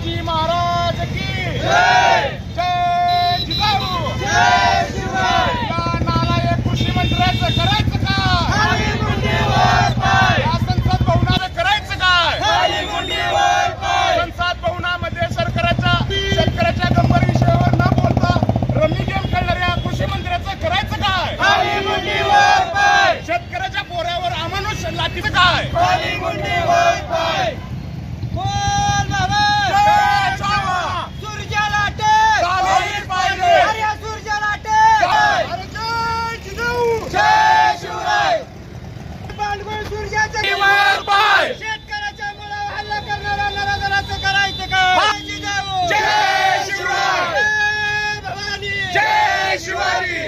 शिवाजी महाराज की जय। जय जिजाऊ, जय शिवराय। या नालायक कृषी मंत्र्याचं करायचं काय? या संसद भवनाला करायचं काय? संसद भवनामध्ये शेतकऱ्याच्या गंभीर विषयावर न बोलता रमी गेम खेळणाऱ्या कृषी मंत्र्याचं करायचं काय? शेतकऱ्याच्या पोऱ्यावर अमानुष लाठीचं काय? शेतकऱ्याच्या मुलावर हल्ला करणारा नराधमाचं करायचं काय? जय शिवराय, जय भवानी, जय शिवाजी।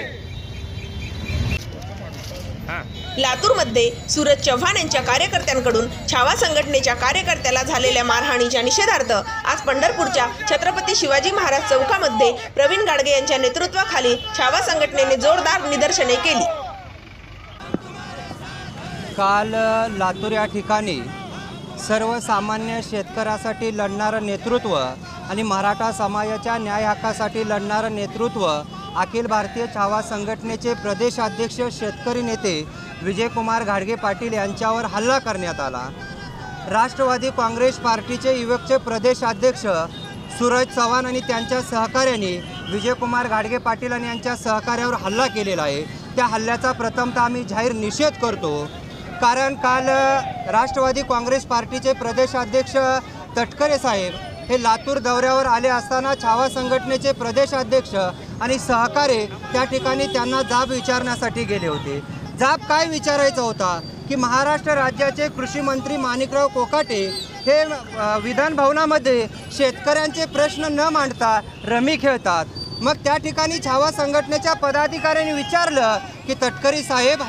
लातूरमध्ये सूरज चव्हाण यांच्या कार्यकर्त्यांकडून छावा संघटनेच्या कार्यकर्त्याला झालेल्या मारहाणीच्या निषेधार्थ आज पंढरपूरच्या छत्रपती शिवाजी महाराज चौकामध्ये प्रवीण गाडगे यांच्या नेतृत्वाखाली छावा संघटनेने जोरदार निदर्शने केली। काल लातूर या ठिकाणी सर्वसामान्य शेतकऱ्यासाठी लढणारं नेतृत्व आणि मराठा समाजाच्या न्याय हक्कासाठी लढणारं नेतृत्व अखिल भारतीय छावा संघटनेचे प्रदेशाध्यक्ष शेतकरी नेते विजयकुमार घाडगे पाटील यांच्यावर हल्ला करण्यात आला। राष्ट्रवादी काँग्रेस पार्टीचे युवकचे प्रदेशाध्यक्ष सूरज चव्हाण आणि त्यांच्या सहकार्यांनी विजयकुमार घाडगे पाटील आणि यांच्या सहकार्यावर हल्ला केलेला आहे। त्या हल्ल्याचा प्रथमतः आम्ही जाहीर निषेध करतो, कारण काल राष्ट्रवादी काँग्रेस पार्टीचे प्रदेशाध्यक्ष तटकरे साहेब हे लातूर दौऱ्यावर आले असताना छावा संघटनेचे प्रदेशाध्यक्ष आणि सहकारी त्या ठिकाणी त्यांना जाब विचारण्यासाठी गेले होते। जाब काय विचारायचा होता की महाराष्ट्र राज्याचे कृषी मंत्री माणिकराव कोकाटे हे विधान भवनामध्ये शेतकऱ्यांचे प्रश्न न मांडता रमी खेळतात। मग त्या ठिकाणी छावा संघटनेच्या पदाधिकाऱ्यांनी विचारलं की तटकरी साहेब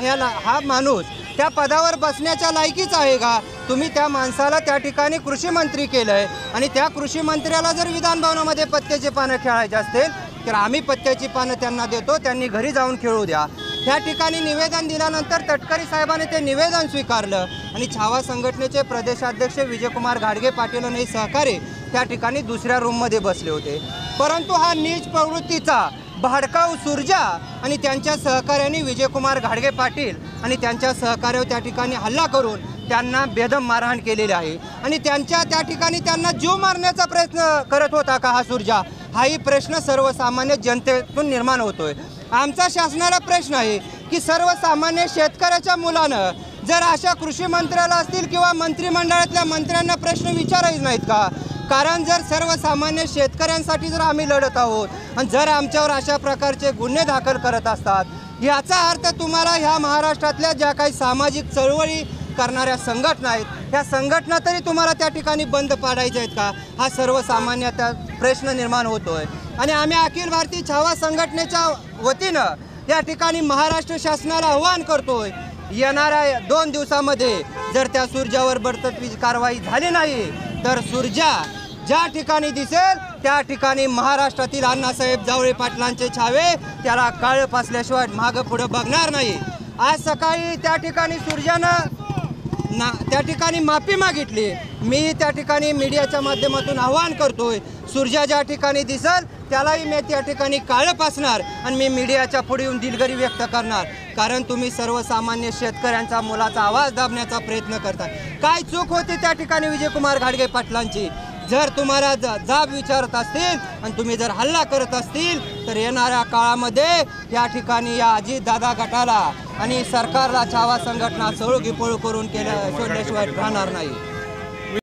हा माणूस त्या पदावर बसण्याच्या लायकीच आहे का? तुम्ही त्या माणसाला त्या ठिकाणी कृषी मंत्री केलंय आणि त्या कृषी मंत्र्याला जर विधान भवनामध्ये पत्त्याची पानं खेळायची असतील तर आम्ही पत्त्याची पानं त्यांना देतो, त्यांनी घरी जाऊन खेळू द्या। त्या ठिकाणी निवेदन दिल्यानंतर तटकरी साहेबांनी ते निवेदन स्वीकारलं आणि छावा संघटनेचे प्रदेशाध्यक्ष विजयकुमार घाडगे पाटील आणि सहकारी त्या ठिकाणी दुसऱ्या रूममध्ये बसले होते। परंतु हा नीच प्रवृत्तीचा भाडकाऊ सुरजा आणि त्यांच्या सहकार्यांनी विजयकुमार घाडगे पाटील आणि त्यांच्या सहकार्यावर त्या ठिकाणी हल्ला करून त्यांना बेदम मारहाण केलेली आहे आणि त्या ठिकाणी त्यांना जीव मारण्याचा प्रयत्न करत होता का हा सुरजा? हाही प्रश्न सर्वसामान्य जनतेतून निर्माण होतोय। आमचा शासनाला प्रश्न आहे की सर्वसामान्य शेतकऱ्याच्या मुलानं जर अशा कृषी मंत्र्याला असतील किंवा मंत्रिमंडळातल्या मंत्र्यांना प्रश्न विचारायचे नाहीत का? कारण जर सर्वसामान्य शेतकऱ्यांसाठी जर आम्ही लढत आहोत आणि जर आमच्यावर अशा प्रकारचे गुन्हे दाखल करत असतात याचा अर्थ तुम्हाला ह्या महाराष्ट्रातल्या ज्या काही सामाजिक चळवळी करणाऱ्या संघटना आहेत ह्या संघटना तरी तुम्हाला त्या ठिकाणी बंद पाडायच्या आहेत का? हा सर्वसामान्याचा प्रश्न निर्माण होतोय आणि आम्ही अखिल भारतीय छावा संघटनेच्या वतीनं या ठिकाणी महाराष्ट्र शासनाला आवाहन करतोय, येणाऱ्या 2 दिवसामध्ये जर त्या सुरजावर बडतर्फी कारवाई झाली नाही तर सुरजा ज्या ठिकाणी दिसेल त्या ठिकाणी महाराष्ट्रातील अण्णासाहेब जावळे पाटलांचे छावे त्याला काळ पासल्याशिवाय मागं पुढं बघणार नाही। आज सकाळी त्या ठिकाणी सुरजानं त्या ठिकाणी माफी मागितली। मी त्या ठिकाणी मीडियाच्या माध्यमातून आवाहन करतोय, सुरजा ज्या ठिकाणी दिसेल त्यालाही मी त्या ठिकाणी काळं पासणार आणि मी मीडियाच्या पुढे येऊन दिलगिरी व्यक्त करणार, कारण तुम्ही सर्वसामान्य शेतकऱ्यांचा मुलाचा आवाज दाबण्याचा प्रयत्न करता। काय चूक होती त्या ठिकाणी विजयकुमार घाडगे पाटलांची? जर तुम्हाला जाब विचारत असतील आणि तुम्ही जर हल्ला करत असतील तर येणाऱ्या काळामध्ये या ठिकाणी या अजितदादा गटाला आणि सरकारला छावा संघटना सळू गिपळू करून सोडल्याशिवाय राहणार नाही।